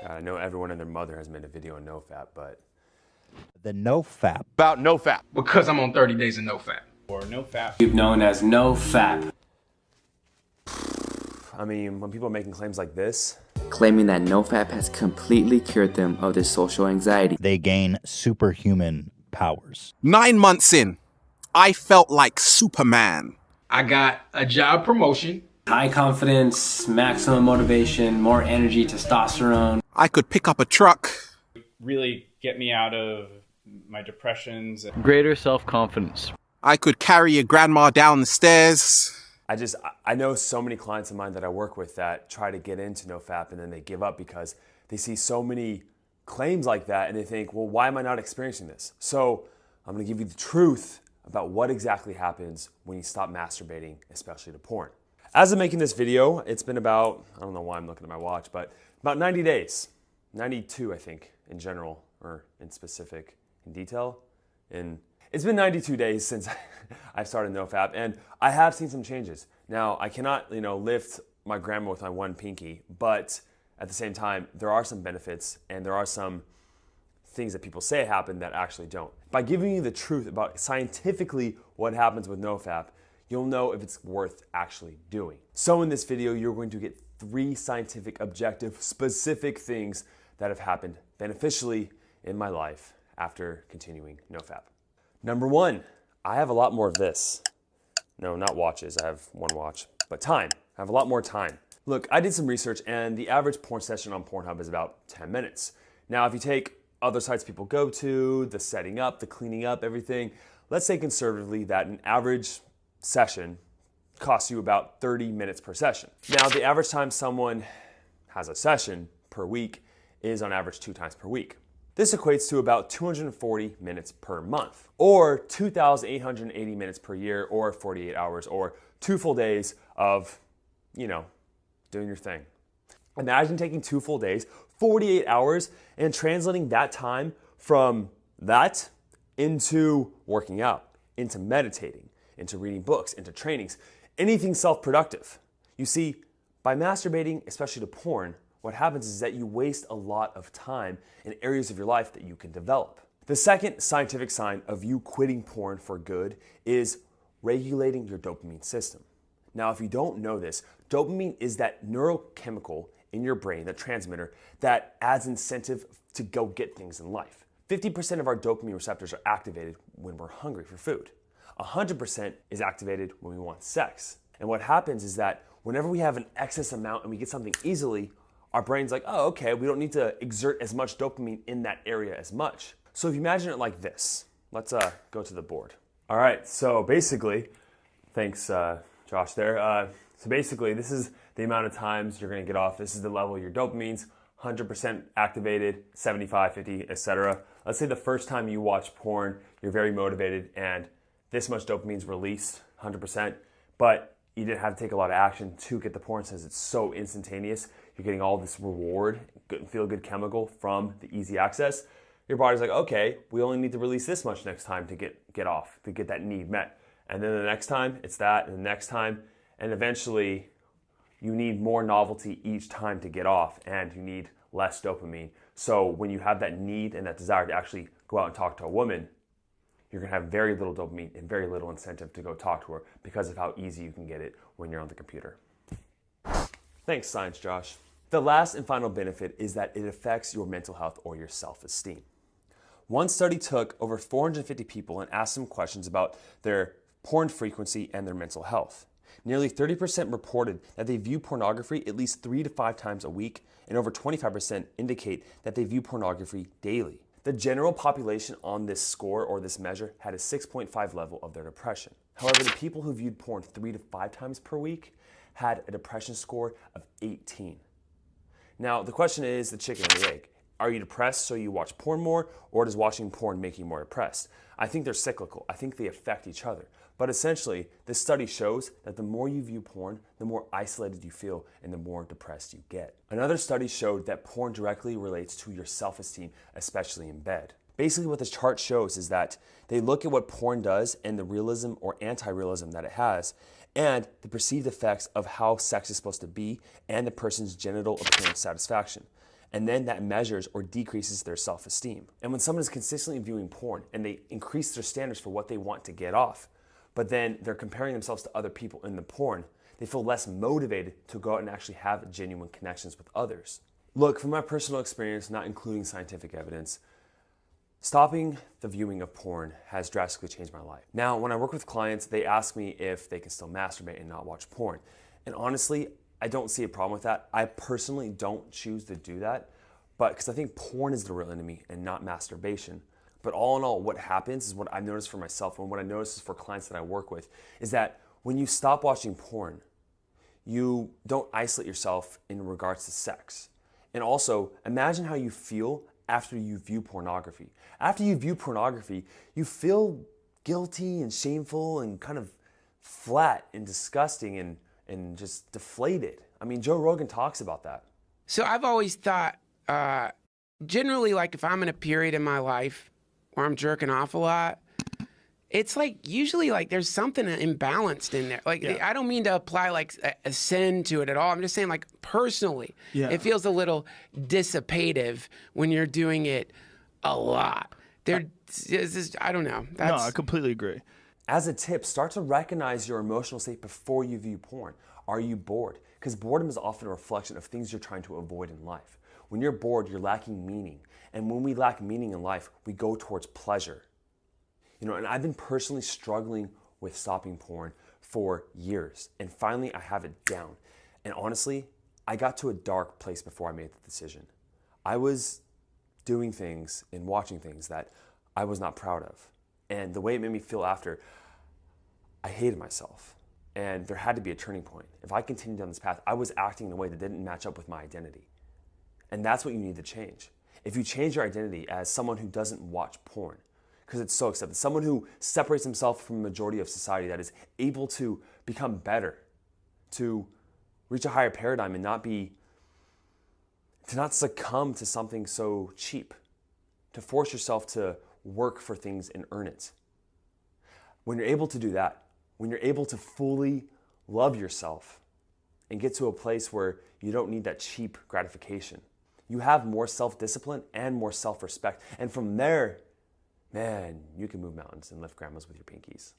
God, I know everyone and their mother has made a video on NoFap, but... The NoFap. About NoFap. Because I'm on 30 days of NoFap. Or NoFap. You've known as NoFap. I mean, when people are making claims like this... claiming that NoFap has completely cured them of their social anxiety. They gain superhuman powers. 9 months in, I felt like Superman. I got a job promotion. High confidence, maximum motivation, more energy, testosterone. I could pick up a truck. Really get me out of my depressions. Greater self-confidence. I could carry a grandma down the stairs. I know so many clients of mine that I work with that try to get into NoFap and then they give up because they see so many claims like that and they think, well, why am I not experiencing this? So I'm gonna give you the truth about what exactly happens when you stop masturbating, especially to porn. As I'm making this video, it's been about, I don't know why I'm looking at my watch, but about 90 days. 92, I think, in general, or in specific, in detail. And it's been 92 days since I started NoFap, and I have seen some changes. Now, I cannot, lift my grandma with my one pinky, but at the same time, there are some benefits, and there are some things that people say happen that actually don't. By giving you the truth about scientifically what happens with NoFap, you'll know if it's worth actually doing. So in this video, you're going to get 3 scientific, objective, specific things that have happened beneficially in my life after continuing NoFap. Number 1, I have a lot more of this. No, not watches, I have one watch, but time. I have a lot more time. Look, I did some research and the average porn session on Pornhub is about 10 minutes. Now, if you take other sites people go to, the setting up, the cleaning up, everything, let's say conservatively that an average session costs you about 30 minutes per session. Now, the average time someone has a session per week is on average 2 times per week. This equates to about 240 minutes per month, or 2,880 minutes per year, or 48 hours, or 2 full days of, doing your thing. Imagine taking 2 full days, 48 hours, and translating that time from that into working out, into meditating, into reading books, into trainings, anything self-productive. You see, by masturbating, especially to porn, what happens is that you waste a lot of time in areas of your life that you can develop. The second scientific sign of you quitting porn for good is regulating your dopamine system. Now, if you don't know this, dopamine is that neurochemical in your brain, that transmitter, that adds incentive to go get things in life. 50% of our dopamine receptors are activated when we're hungry for food. 100% is activated when we want sex. And what happens is that whenever we have an excess amount and we get something easily, our brain's like, oh, okay, we don't need to exert as much dopamine in that area as much. So if you imagine it like this, let's go to the board. All right, so basically, thanks Josh there. So basically, this is the amount of times you're gonna get off. This is the level of your dopamines, 100% activated, 75, 50, etc. Let's say the first time you watch porn, you're very motivated and this much dopamine is released, 100%, but you didn't have to take a lot of action to get the porn since it's so instantaneous. You're getting all this reward, feel-good chemical from the easy access. Your body's like, okay, we only need to release this much next time to get off, to get that need met. And then the next time, it's that, and the next time, and eventually you need more novelty each time to get off, and you need less dopamine. So when you have that need and that desire to actually go out and talk to a woman, you're gonna have very little dopamine and very little incentive to go talk to her because of how easy you can get it when you're on the computer. Thanks, Science Josh. The last and final benefit is that it affects your mental health or your self-esteem. One study took over 450 people and asked them questions about their porn frequency and their mental health. Nearly 30% reported that they view pornography at least 3 to 5 times a week, and over 25% indicate that they view pornography daily. The general population on this score or this measure had a 6.5 level of their depression. However, the people who viewed porn 3 to 5 times per week had a depression score of 18. Now, the question is the chicken and the egg. Are you depressed so you watch porn more, or does watching porn make you more depressed? I think they're cyclical. I think they affect each other. But essentially, this study shows that the more you view porn, the more isolated you feel and the more depressed you get. Another study showed that porn directly relates to your self-esteem, especially in bed. Basically, what this chart shows is that they look at what porn does and the realism or anti-realism that it has, and the perceived effects of how sex is supposed to be and the person's genital appearance satisfaction. And then that measures or decreases their self-esteem. And when someone is consistently viewing porn and they increase their standards for what they want to get off, but then they're comparing themselves to other people in the porn, they feel less motivated to go out and actually have genuine connections with others. Look, from my personal experience, not including scientific evidence, stopping the viewing of porn has drastically changed my life. Now, when I work with clients, they ask me if they can still masturbate and not watch porn. And honestly, I don't see a problem with that. I personally don't choose to do that, but because I think porn is the real enemy and not masturbation. But all in all, what happens is what I've noticed for myself and what I notice is for clients that I work with is that when you stop watching porn, you don't isolate yourself in regards to sex. And also, imagine how you feel after you view pornography. After you view pornography, you feel guilty and shameful and kind of flat and disgusting and just deflated. I mean, Joe Rogan talks about that. So I've always thought, generally, like if I'm in a period in my life where I'm jerking off a lot, it's like usually like there's something imbalanced in there. Like I don't mean to apply like a sin to it at all. I'm just saying like personally, it feels a little dissipative when you're doing it a lot. I don't know. No, I completely agree. As a tip, start to recognize your emotional state before you view porn. Are you bored? Because boredom is often a reflection of things you're trying to avoid in life. When you're bored, you're lacking meaning. And when we lack meaning in life, we go towards pleasure. You know, and I've been personally struggling with stopping porn for years. And finally, I have it down. And honestly, I got to a dark place before I made the decision. I was doing things and watching things that I was not proud of. And the way it made me feel after, I hated myself. And there had to be a turning point. If I continued down this path, I was acting in a way that didn't match up with my identity. And that's what you need to change. If you change your identity as someone who doesn't watch porn, because it's so accepted, someone who separates himself from the majority of society, that is able to become better, to reach a higher paradigm and to not succumb to something so cheap, to force yourself to work for things and earn it. When you're able to do that, when you're able to fully love yourself and get to a place where you don't need that cheap gratification, you have more self-discipline and more self-respect. And from there, man, you can move mountains and lift grandmas with your pinkies.